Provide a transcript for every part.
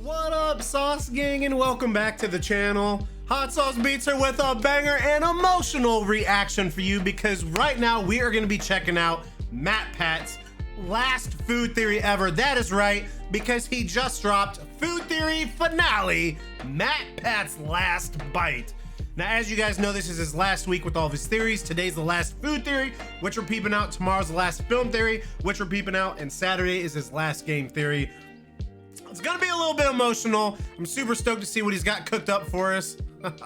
What up, Sauce Gang, and welcome back to the channel. Hot Sauce Beats are with a banger and emotional reaction for you because right now we are going to be checking out MatPat's last food theory ever. That is right, because he just dropped Food Theory Finale, MatPat's Last Bite. Now, as you guys know, this is his last week with all of his theories. Today's the last food theory, which we're peeping out. Tomorrow's the last film theory, which we're peeping out. And Saturday is his last game theory. It's gonna be a little bit emotional. I'm super stoked to see what he's got cooked up for us.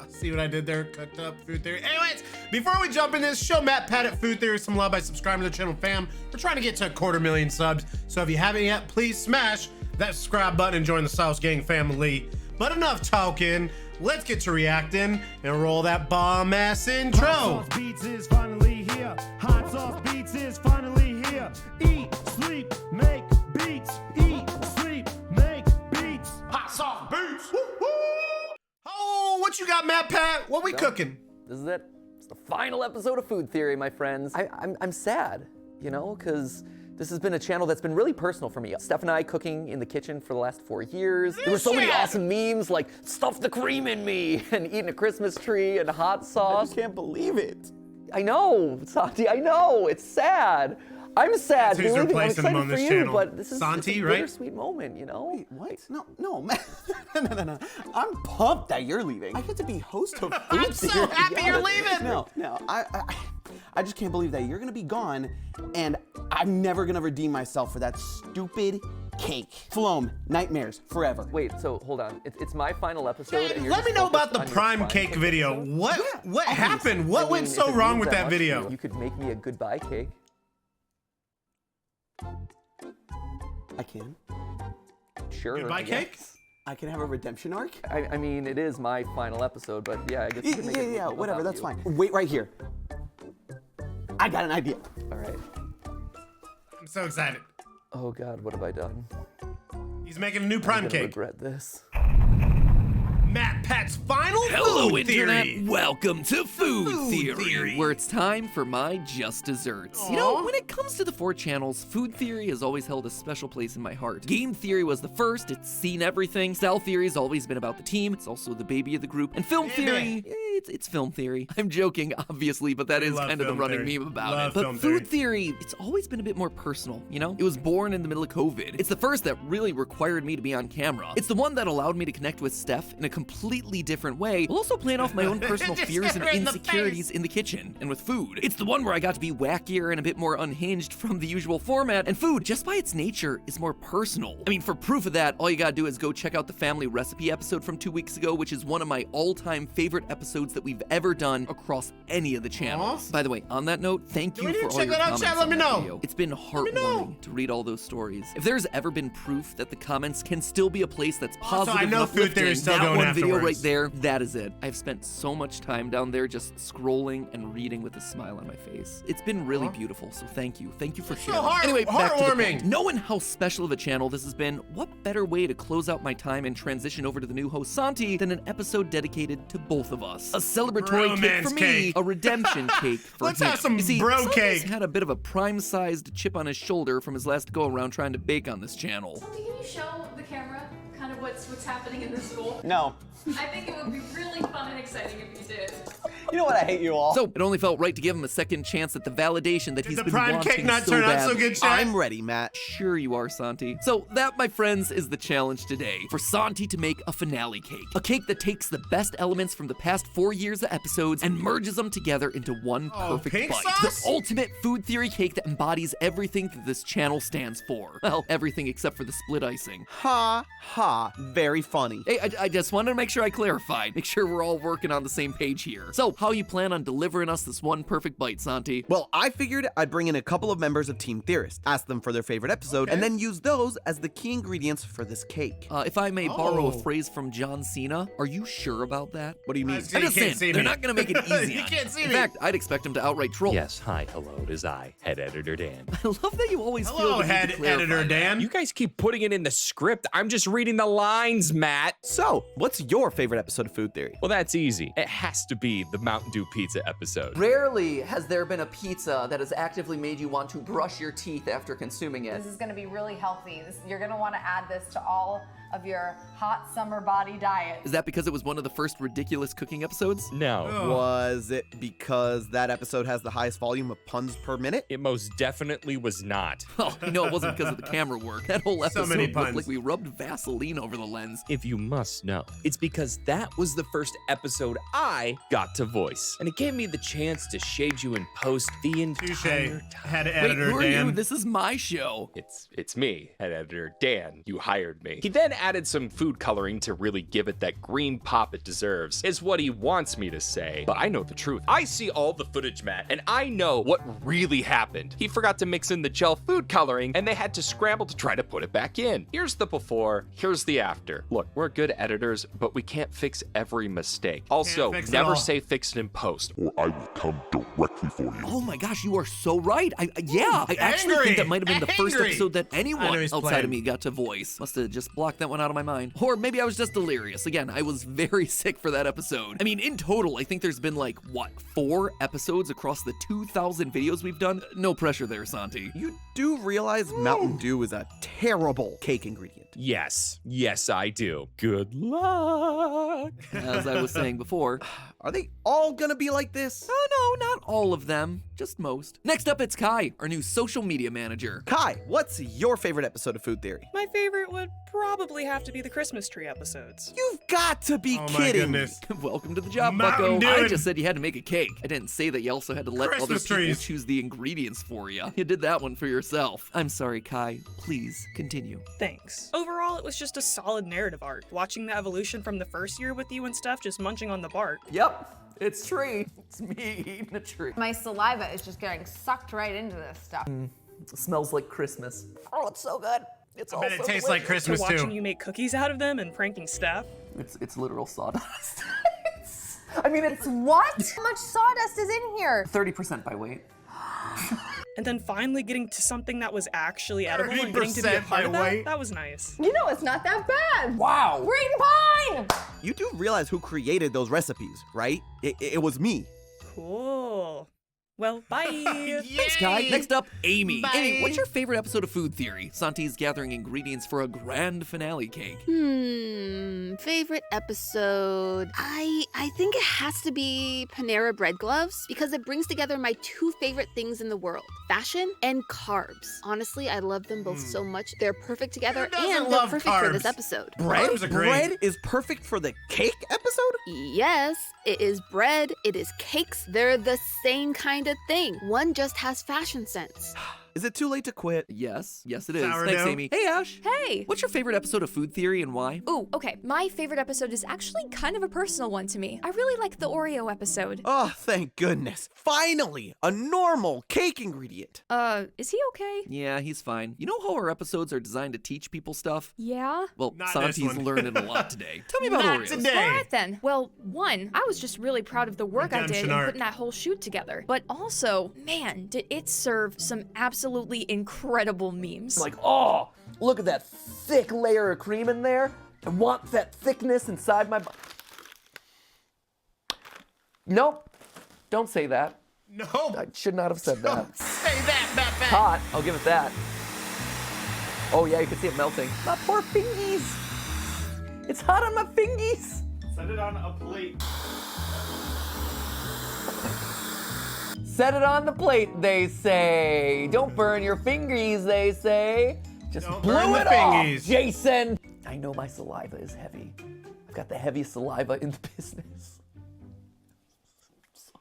See what I did there? Cooked up food theory. Anyways, before we jump in this, show MatPat at Food Theory some love by subscribing to the channel, fam. We're trying to get to 250,000 subs. So if you haven't yet, please smash that subscribe button and join the Sauce Gang family. But enough talking. Let's get to reacting and roll that bomb ass intro. Hot Sauce Beats is finally here. Hot Sauce Beats is finally here. Eat, sleep, make beats. Eat, sleep, make beats. Hot Sauce Beats. Woo woo. Oh, what you got, MatPat? What we cooking? This is it. It's the final episode of Food Theory, my friends. I'm sad, you know, because this has been a channel that's been really personal for me. Steph and I cooking in the kitchen for the last 4 years. There were so many awesome memes like stuff the cream in me and eating a Christmas tree and hot sauce. I just can't believe it. I know, Santi, I know, it's sad. I'm sad. That's who's replacing him on this channel. But this is Santi, a right? bittersweet moment, you know? Wait, what? No, man. No. I'm pumped that you're leaving. I get to be host of Food I'm so Theory. happy you're leaving. No, I just can't believe that you're gonna be gone, and I'm never gonna redeem myself for that stupid cake. Flome, nightmares, forever. Wait, so hold on. It's my final episode. And you're Let just me know about focused the on your prime cake video. episode? What happened? What I mean, went if so it wrong means with that much to video? You could make me a goodbye cake. I can. Sure. Goodbye I cake? guess. I can have a redemption arc? I mean, it is my final episode, but yeah, I guess you can make it Yeah, whatever, without that's you. fine. Wait right here. I got an idea. All right. I'm so excited. Oh God, what have I done? He's making a new I'm prime gonna cake. regret this. MatPat's final Hello, food Internet. theory. Welcome to Food Theory. Theory, where it's time for my just desserts. You Aw. know, when it comes to the 4 channels, Food Theory has always held a special place in my heart. Game Theory was the first, it's seen everything. Style Theory has always been about the team, it's also the baby of the group. And Film Theory, it's Film Theory. I'm joking, obviously, but that is love kind of the Film running Theory. meme about Love it. But Film Food Theory, it's always been a bit more personal, you know? It was born in the middle of COVID. It's the first that really required me to be on camera. It's the one that allowed me to connect with Steph in a completely different way, while also playing off my own personal Just fears hit and her in the insecurities in the kitchen and with food. It's the one where I got to be wackier and a bit more unhinged from the usual format, and food, just by its nature, is more personal. I mean, for proof of that, all you gotta do is go check out the family recipe episode from 2 weeks ago, which is one of my all-time favorite episodes that we've ever done across any of the channels. Aw. By the way, on that note, thank Do you we need for to all check your that out, comments chat? Let on me that know. video. It's been me heartwarming know. to read all those stories. If there's ever been proof that the comments can still be a place that's Also, positive I know and Food Theory is uplifting, still that going one video afterwards. right there, that is it. I've spent so much time down there just scrolling and reading with a smile on my face. It's been really beautiful, so thank you. Thank you for sharing. Anyway, back to the heartwarming. point. Knowing how special of a channel this has been, what better way to close out my time and transition over to the new host Santi than an episode dedicated to both of us? A celebratory cake Romance for me, cake. a redemption cake for Let's him. have some You see, bro Santi's cake. had a bit of a prime-sized chip on his shoulder from his last go-around trying to bake on this channel. Can you show the camera kind of what's happening in this school? No. I think it would be really fun and exciting if you did. You know what? I hate you all. So it only felt right to give him a second chance at the validation that he's the been prime wanting cake not so turn out bad. so good, chat? I'm ready, Matt. Sure you are, Santi. So that, my friends, is the challenge today. For Santi to make a finale cake. A cake that takes the best elements from the past 4 years of episodes and merges them together into one perfect pink bite. sauce? The ultimate food theory cake that embodies everything that this channel stands for. Well, everything except for the split icing. Ha ha. Very funny. Hey, I just wanted to make sure I clarified. Make sure we're all working on the same page here. So, how you plan on delivering us this one perfect bite, Santi? Well, I figured I'd bring in a couple of members of Team Theorist, ask them for their favorite episode, and then use those as the key ingredients for this cake. If I may borrow a Oh. phrase from John Cena, are you sure about that? What do you mean? So I'm you just can't saying, see they're me. not gonna make it easy You on can't see In me. fact, I'd expect them to outright troll. Yes, hi, hello, it is I, head editor Dan. I love that you always feel Hello, the need to head clarify editor that. Dan. You guys keep putting it in the script. I'm just reading the lines, Matt. So, what's your favorite episode of Food Theory? Well, that's easy. It has to be the Mountain Dew pizza episode. Rarely has there been a pizza that has actively made you want to brush your teeth after consuming it. This is going to be really healthy. You're going to want to add this to all of your hot summer body diet. Is that because it was one of the first ridiculous cooking episodes? No. Was it because that episode has the highest volume of puns per minute? It most definitely was not. Oh, you know it wasn't because of the camera work. That whole episode many looked puns. like we rubbed Vaseline over the lens. If you must know, it's because that was the first episode I got to voice. And it gave me the chance to shade you in post the entire Touche. time. Head Wait, editor who are Dan. you? This is my show. It's me, head editor Dan. You hired me. He then added some food coloring to really give it that green pop it deserves, is what he wants me to say. But I know the truth. I see all the footage, Matt, and I know what really happened. He forgot to mix in the gel food coloring, and they had to scramble to try to put it back in. Here's the before, here's the after. Look, we're good editors, but we can't fix every mistake. Also, fix it never all. say fix it in post. or I will come directly for you. Oh my gosh, you are so right. I actually angry. think that might have been the first Angry. episode that I know anyone he's outside playing. of me got to voice. Must have just blocked that one out of my mind. Or maybe I was just delirious. Again, I was very sick for that episode. I mean, in total, I think there's been like, what, 4 episodes across the 2,000 videos we've done? No pressure there, Santi. You do realize Mountain Dew is a terrible cake ingredient. Yes, I do. Good luck. As I was saying before. Are they all gonna be like this? Oh no, not all of them, just most. Next up, it's Kai, our new social media manager. Kai, what's your favorite episode of Food Theory? My favorite would probably have to be the Christmas tree episodes. You've got to be Oh my kidding me. goodness. Welcome to the job, Mountain Bucko. Dew I and- just said you had to make a cake. I didn't say that you also had to let other Christmas people trees. choose the ingredients for you. You did that one for yourself. I'm sorry, Kai. Please continue. Thanks. Overall, it was just a solid narrative arc. Watching the evolution from the first year with you and stuff, just munching on the bark. Yep, it's tree. It's me eating a tree. My saliva is just getting sucked right into this stuff. It smells like Christmas. Oh, it's so good. It's I bet it tastes like To Christmas watching too. you make cookies out of them and pranking Steph. It's literal sawdust. I mean, it's What? How much sawdust is in here? 30% by weight. And then finally getting to something that was actually edible and getting to be a 30% part of by that, weight. that was nice. You know it's not that bad. Wow. We're eating pine. You do realize who created those recipes, right? It was me. Cool. Well, bye. Thanks, Kai. Next up, Amy. Bye. Amy, what's your favorite episode of Food Theory? Santi's gathering ingredients for a grand finale cake. Favorite episode. I think it has to be Panera Bread Gloves because it brings together my 2 favorite things in the world, fashion and carbs. Honestly, I love them both so much. They're perfect together Who doesn't and they're love perfect for this carbs? episode. Bread? Carbs are great. Bread is perfect for the cake episode? Yes, it is bread, it is cakes. They're the same kind of thing. One just has fashion sense. Is it too late to quit? Yes, it is. Sourdough. Thanks, Amy. Hey, Ash. Hey! What's your favorite episode of Food Theory and why? Ooh, okay. My favorite episode is actually kind of a personal one to me. I really like the Oreo episode. Oh, thank goodness. Finally, a normal cake ingredient. Is he okay? Yeah, he's fine. You know how our episodes are designed to teach people stuff? Yeah? Well, Not this Santi's one. learning a lot today. Tell me about Not Oreos. today. All right then. Well, one, I was just really proud of the work I did Redemption in arc. putting that whole shoot together. But also, man, did it serve some absolutely incredible memes. Like, oh, look at that thick layer of cream in there. I want that thickness inside my... Nope. Don't say that. No. I should not have said that. Say that, MatPat's. Hot. I'll give it that. Oh yeah, you can see it melting. My poor fingies. It's hot on my fingies. Set it on a plate. Set it on the plate, they say. Don't burn your fingies, they say. Just Don't blew burn the it off, fingies. Jason. I know my saliva is heavy. I've got the heaviest saliva in the business.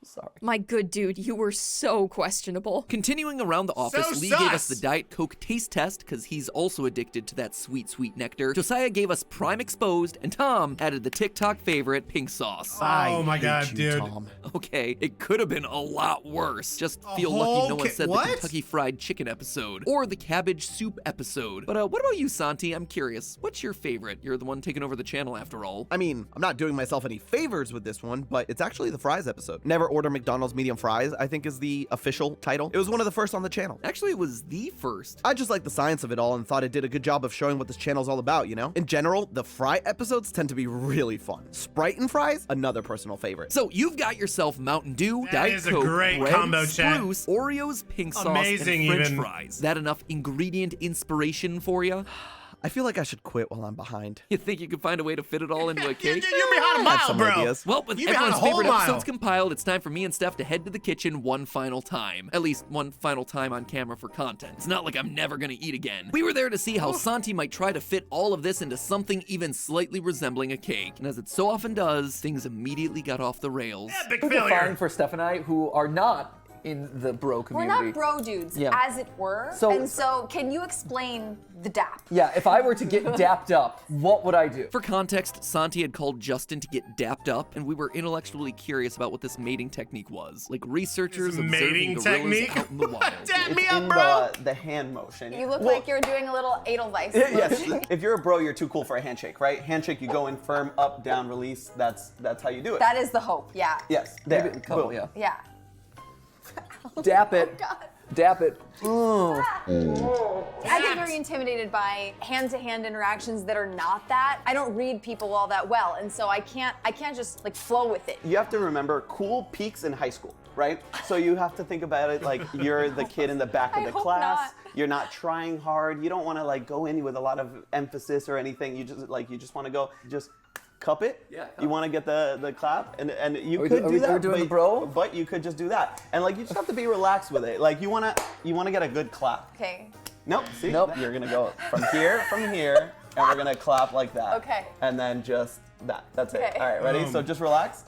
Sorry. My good dude, you were so questionable. Continuing around the office, So Lee gave us sus. the Diet Coke taste test because he's also addicted to that sweet, sweet nectar. Josiah gave us Prime Exposed, and Tom added the TikTok favorite, pink sauce. Oh my God, hate you, dude. Tom. Okay, it could have been a lot worse. Just feel whole lucky no one said what? the Kentucky Fried Chicken episode or the cabbage soup episode. But what about you, Santi? I'm curious. What's your favorite? You're the one taking over the channel after all. I mean, I'm not doing myself any favors with this one, but it's actually the fries episode. Never order McDonald's medium fries, I think is the official title. It was one of the first on the channel. Actually, it was the first. I just like the science of it all and thought it did a good job of showing what this channel's all about, you know? In general, the fry episodes tend to be really fun. Sprite and fries, another personal favorite. So you've got yourself Mountain Dew, That Diet is a Coke, great bread, combo, chat. spruce, Oreos, pink sauce, Amazing and French even. fries. That enough ingredient inspiration for you? I feel like I should quit while I'm behind. You think you could find a way to fit it all into a cake? You're behind a I have mile, some bro. ideas. Well, with You behind everyone's a whole favorite mile. episodes compiled, it's time for me and Steph to head to the kitchen one final time. At least one final time on camera for content. It's not like I'm never gonna eat again. We were there to see how Santi might try to fit all of this into something even slightly resembling a cake. And as it so often does, things immediately got off the rails. Epic Fine failure. for Steph and I, who are not in the bro We're community. not bro dudes, Yeah. as it were. So- So can you explain the DAP? Yeah, if I were to get dapped up, what would I do? For context, Santi had called Justin to get dapped up, and we were intellectually curious about what this mating technique was. Like researchers This observing mating gorillas technique? out in the wild. Dap me It's up, in bro. the hand motion. You look like you're doing a little Edelweiss. Yes, if you're a bro, you're too cool for a handshake, right? Handshake, you go in firm, up, down, release. That's how you do it. That is the hope, yeah. Yes, there. Maybe a couple, boom. yeah. Yeah. Dap it. God. Dap it. I get very intimidated by hand-to-hand interactions that are not that. I don't read people all that well, and so I can't just like flow with it. You have to remember, cool peaks in high school, right? So you have to think about it like you're the kid in the back of I the hope class. not. You're not trying hard. You don't want to like go in with a lot of emphasis or anything. You just want to go just cup it. Yeah. You want to get the clap, and you we could do- are do we- that. are we doing the bro? But you could just do that, and like you just have to be relaxed with it. Like you wanna get a good clap. Okay. Nope. See, Nope. you're gonna go from here, and we're gonna clap like that. Okay. And then just that. That's it. Okay. All right, ready? So just relax.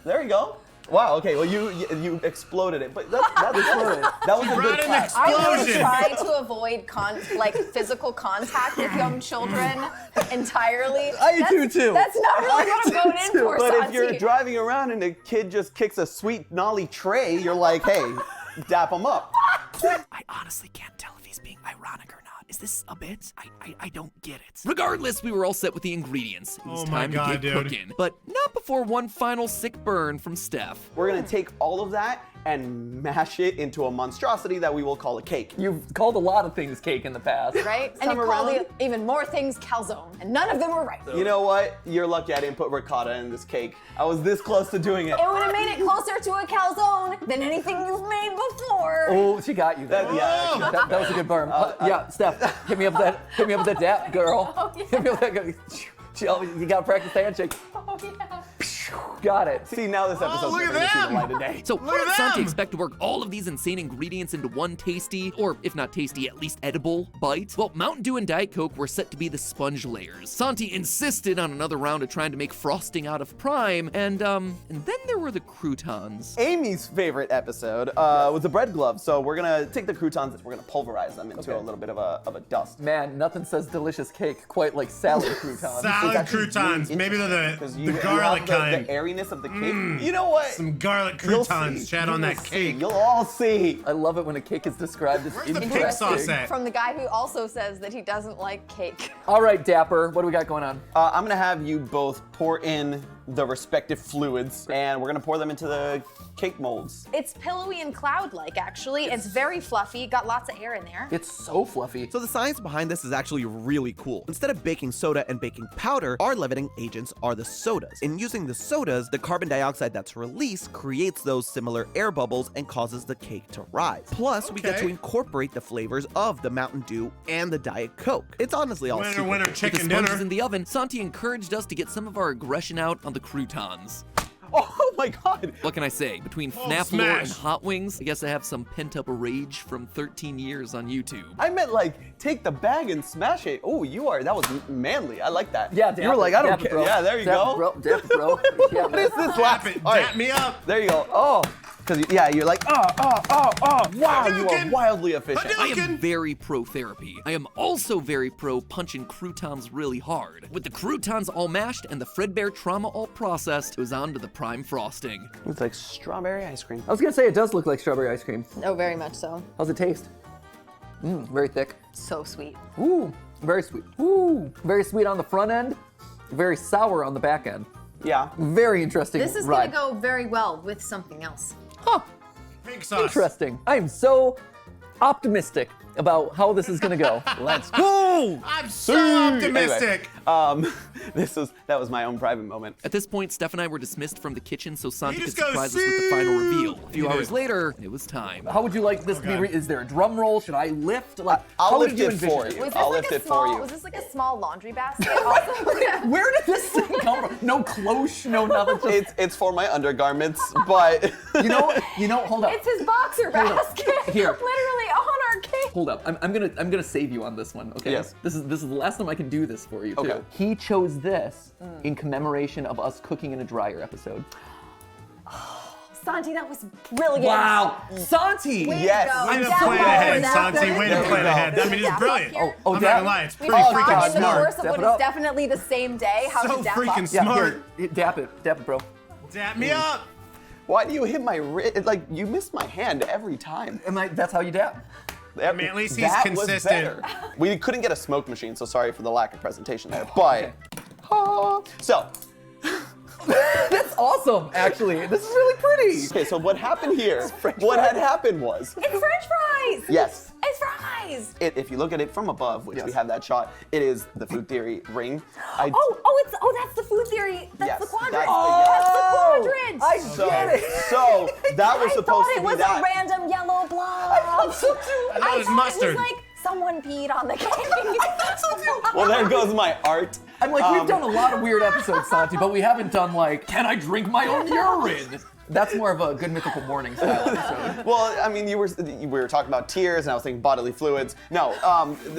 There you go. Wow. Okay. Well, you exploded it, but that was a brought good in clap. I really Explosion. try to avoid physical contact with young children entirely. I do too. That's not really what I'm going in for, But if Santi. you're driving around and a kid just kicks a sweet gnarly tray, you're like, hey, dap him up. I honestly can't tell if he's being ironic or not. Is this a bit? I don't get it. Regardless, we were all set with the ingredients. It was Oh my time God, to get dude. cooking. But not before one final sick burn from Steph. We're gonna take all of that and mash it into a monstrosity that we will call a cake. You've called a lot of things cake in the past. right? And Some you called around. even more things calzone, and none of them were right. You know what? You're lucky I didn't put ricotta in this cake. I was this close to doing it. It would have made it closer to a calzone than anything you've made before. Oh, she got you there. Yeah. That was a good burn. Yeah, Steph, hit me up with that dap, girl. Oh, yeah. Hit me up with that. You got to practice the handshake. Oh, yeah. Got it. See, now this episode's look at never gonna see the them. light of day. So Look how at did Santi them. expect to work all of these insane ingredients into one tasty, or if not tasty, at least edible bite? Well, Mountain Dew and Diet Coke were set to be the sponge layers. Santi insisted on another round of trying to make frosting out of prime, and then there were the croutons. Amy's favorite episode was the bread glove. So we're gonna take the croutons and we're gonna pulverize them into a little bit of a dust. Man, nothing says delicious cake quite like salad croutons. Salad croutons. Maybe they're Because the you garlic have kind. the airiness of the cake. You know what? Some garlic You'll croutons, see. Chad, on You'll that see. cake. You'll all see. I love it when a cake is described as Where's the interesting. pig sauce at? From the guy who also says that he doesn't like cake. All right, Dapper, what do we got going on? I'm gonna have you both pour in the respective fluids, and we're gonna pour them into the cake molds. It's pillowy and cloud-like, actually. It's very fluffy, got lots of air in there. It's so fluffy. So the science behind this is actually really cool. Instead of baking soda and baking powder, our leavening agents are the sodas. In using the sodas, the carbon dioxide that's released creates those similar air bubbles and causes the cake to rise. Plus, we get to Okay. incorporate the flavors of the Mountain Dew and the Diet Coke. It's honestly all Winner, super winner, cool. With the chicken sponges dinner. in the oven, Santi encouraged us to get some of our aggression out on the croutons. Oh my god! What can I say? Between Oh, Fnaf lore and smash. hot wings, I guess I have some pent-up rage from 13 years on YouTube. I meant like take the bag and smash it. Oh, that was manly. I like that. Yeah, you were like, I don't dap it, care. bro. Yeah, there you Dap go. it, bro. Dap it, bro. Yeah, What is this Dap last? it. All right. Dap me up. There you go. Oh, because you're like, wow, you are Hadouken! wildly efficient. I am very pro therapy. I am also very pro punching croutons really hard. With the croutons all mashed and the Fredbear trauma all processed, it was on to the prime frosting. It's like strawberry ice cream. I was gonna say it does look like strawberry ice cream. Oh, very much so. How's it taste? Very thick. So sweet. Ooh, very sweet. Ooh, very sweet on the front end, very sour on the back end. Yeah. Very interesting This is ride. gonna go very well with something else. Huh, Pig sauce. interesting. I am so optimistic about how this is gonna go. Let's go. go! I'm so optimistic. Anyway, that was my own private moment. At this point, Steph and I were dismissed from the kitchen so Santi You could just go, surprise us with the final reveal. A few You hours did. later, it was time. How would you like this to be? Is there a drum roll? Should I lift? Like, I'll how would lift you it envision for it? you. Was this I'll like lift a it small? for you. Was this like a small laundry basket? Also, Where did this thing come from? No clothes, no nothing. It's for my undergarments, but You know, hold up. it's his boxer basket. Here. Literally on our cake. Hold up. I'm gonna save you on this one, okay? Yes. This is the last time I can do this for you, too. Okay. He chose this in commemoration of us cooking in a dryer episode. Santi, that was brilliant. Wow! Santi! Way to Yes. go. Way to Dap plan up ahead, for that. Santi. Way to There we plan go. ahead. I mean, it's Dap brilliant. up here. Oh, I'm not Dap. gonna lie, it's We pretty talked freaking in the smart. course of Dap what it is up. definitely the same day. How So to dap freaking up. Yeah, smart. here, dap it, bro. Dap me up. why do you hit my wrist? Like, you miss my hand every time. That's how you dap. I mean, at least he's that was consistent. better. We couldn't get a smoke machine, so sorry for the lack of presentation there. But, so, That's awesome, actually. This is really pretty. okay, so what happened here, what had happened was, It's French fries. yes, It's fries. if you look at it from above, which we have that shot, it is the Food Theory ring. That's the food theory. That's Yes, the quadrant. that's That's the quadrant. I So, get it. so that was I supposed thought to it be was that. a random yellow blob. I thought so too. I thought it was thought mustard. It was like someone peed on the cake. Well, there goes my art. I'm like, we've done a lot of weird episodes, Santi, but we haven't done like, can I drink my own urine? That's more of a Good Mythical Morning style episode. Well, I mean, we were talking about tears, and I was thinking bodily fluids. No,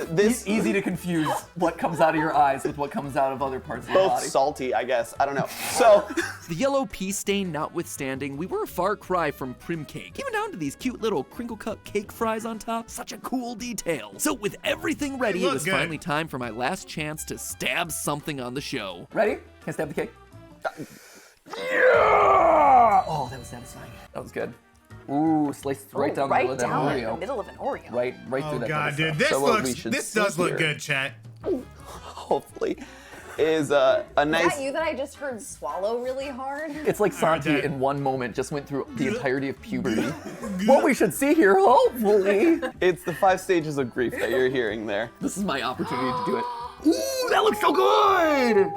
this Easy to confuse what comes out of your eyes with what comes out of other parts of your both body. salty, I guess. I don't know. So, The yellow pea stain notwithstanding, we were a far cry from prim cake. Even down to these cute little crinkle cut cake fries on top, such a cool detail. So with everything ready, it look was good. finally time for my last chance to stab something on the show. Ready? Can I stab the cake? Yeah! Oh, that was satisfying. That was good. Ooh, sliced right down the middle of that down in the Oreo. middle of an Oreo. Right Oh through that. god, kind dude, of stuff. this So what we looks. should This see does look here- good, chat. hopefully, is a Is nice. that you that I just heard swallow really hard? It's like Santi Alright, in one moment just went through the entirety of puberty. What we should see here, hopefully. It's the 5 stages of grief that you're hearing there. This is my opportunity to do it. Ooh, that looks so good!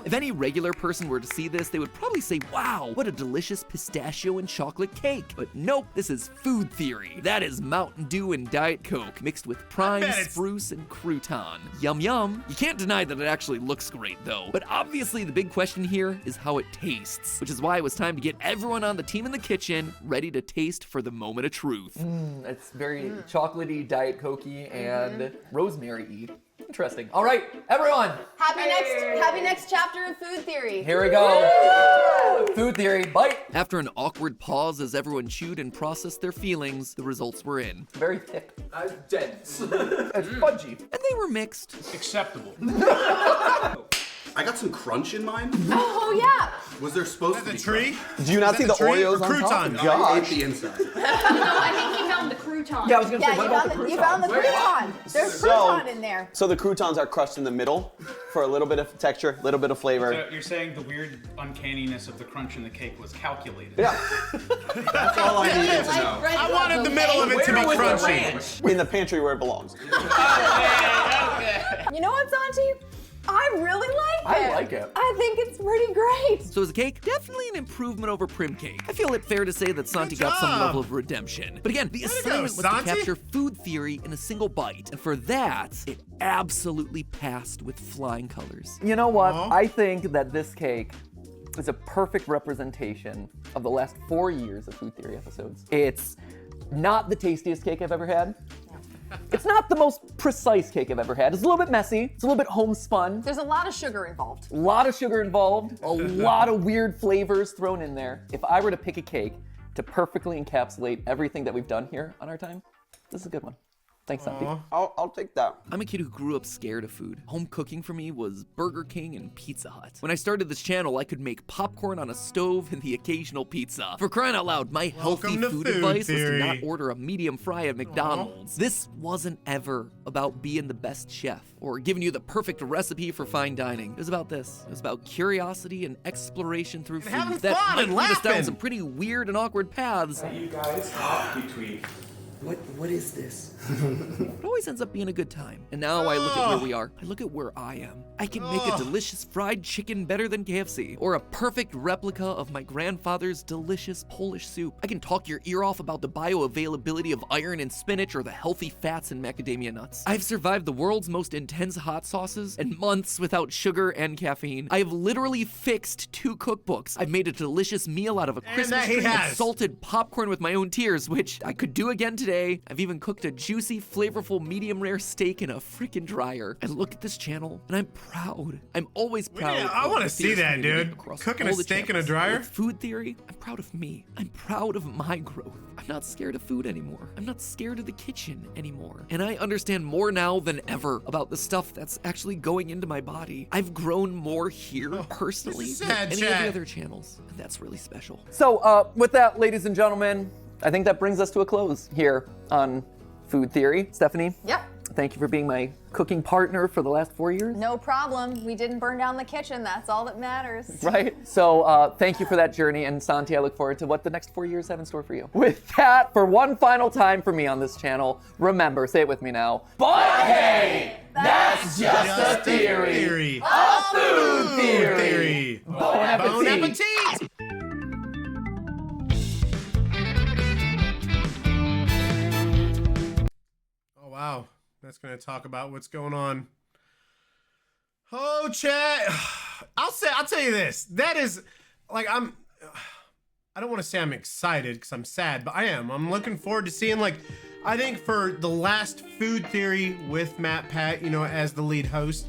If any regular person were to see this, they would probably say, wow, what a delicious pistachio and chocolate cake. But nope, this is food theory. That is Mountain Dew and Diet Coke mixed with prime bet it's- spruce and crouton. Yum yum. You can't deny that it actually looks great though. But obviously the big question here is how it tastes, which is why it was time to get everyone on the team in the kitchen ready to taste for the moment of truth. It's very chocolatey, Diet Cokey, and rosemary-y. Interesting. All right, everyone, Happy next chapter of food theory. here we go. Food theory, bite. After an awkward pause as everyone chewed and processed their feelings, the results were in. Very thick. Dense. It's spongy. And they were mixed. Acceptable. I got some crunch in mine. Oh yeah. Was there supposed to The be tree? Do you not Is see that the the tree Oreos or on top? crouton? I ate Gosh. the inside. No, I think he found the crouton. Yeah, I was gonna say, Yeah, what about the you crouton? found the crouton. There's So- crouton in there. So the croutons are crushed in the middle for a little bit of texture, a little bit of flavor. So you're saying the weird uncanniness of the crunch in the cake was calculated. Yeah. That's all I needed to know. I wanted the middle of it to be crunchy. In the pantry where it belongs. You know what, Santi? I really like it. I like it. I think it's pretty great. So as a cake, definitely an improvement over prim cake. I feel it fair to say that Santi got some job. level of redemption. But again, the Way to go, assignment was to Santi. capture food theory in a single bite. And for that, it absolutely passed with flying colors. You know what? Aw. I think that this cake is a perfect representation of the last 4 years of Food Theory episodes. It's not the tastiest cake I've ever had. It's not the most precise cake I've ever had. It's a little bit messy. It's a little bit homespun. There's a lot of sugar involved. A lot of sugar involved. A lot of weird flavors thrown in there. If I were to pick a cake to perfectly encapsulate everything that we've done here on our time, this is a good one. Thanks, Santi. I'll take that. I'm a kid who grew up scared of food. Home cooking for me was Burger King and Pizza Hut. When I started this channel, I could make popcorn on a stove and the occasional pizza. For crying out loud, my healthy Welcome to food Food advice was to Theory. not order a medium fry at McDonald's. This wasn't ever about being the best chef or giving you the perfect recipe for fine dining. It was about this. It was about curiosity and exploration through having food that fun might and lead us down laughing. some pretty weird and awkward paths. You guys have between What is this? It always ends up being a good time. And now I look at where we are. I look at where I am. I can make a delicious fried chicken better than KFC, or a perfect replica of my grandfather's delicious Polish soup. I can talk your ear off about the bioavailability of iron in spinach or the healthy fats in macadamia nuts. I've survived the world's most intense hot sauces and months without sugar and caffeine. I have literally fixed 2 cookbooks. I've made a delicious meal out of a Christmas tree and salted popcorn with my own tears, which I could do again today. I've even cooked a juicy, flavorful, medium rare steak in a freaking dryer. I look at this channel and I'm proud. I'm always proud. I want to see that, dude. Cooking a steak in a dryer? With food theory, I'm proud of me. I'm proud of my growth. I'm not scared of food anymore. I'm not scared of the kitchen anymore. And I understand more now than ever about the stuff that's actually going into my body. I've grown more here personally than any of the other channels. And that's really special. So with that, ladies and gentlemen, I think that brings us to a close here on Food Theory. Stephanie? Yep. Thank you for being my cooking partner for the last 4 years. No problem. We didn't burn down the kitchen. That's all that matters. Right? So thank you for that journey. And Santi, I look forward to what the next 4 years have in store for you. With that, for one final time for me on this channel, remember, say it with me now. But hey, that's just a theory. A food theory. Bon appetit. Bon appetit. Wow, that's gonna talk about what's going on. Oh, chat. I'll tell you this. That is, like, I don't want to say I'm excited because I'm sad, but I am. I'm looking forward to seeing, like, I think for the last Food Theory with MatPat, you know, as the lead host,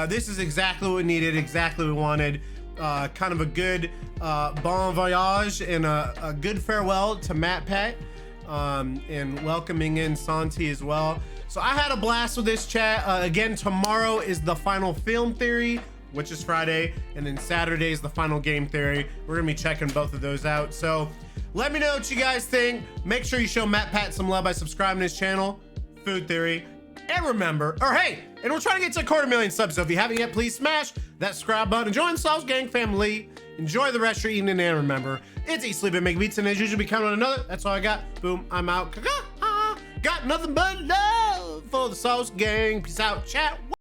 this is exactly what we needed, exactly what we wanted. Kind of a good bon voyage and a good farewell to MatPat. And welcoming in Santi as well. So I had a blast with this chat. Again, tomorrow is the final film theory, which is Friday, and then Saturday is the final game theory. We're gonna be checking both of those out. So let me know what you guys think. Make sure you show MatPat some love by subscribing to his channel, Food Theory. And remember, or hey, and we're trying to get to 250,000 subs, so if you haven't yet, please smash that subscribe button and join the Sauce Gang family. Enjoy the rest of your evening, and remember, it's eat, sleep, and make beats, and as usual, be counting on another. That's all I got. Boom, I'm out. Got nothing but love for the Sauce Gang. Peace out, chat.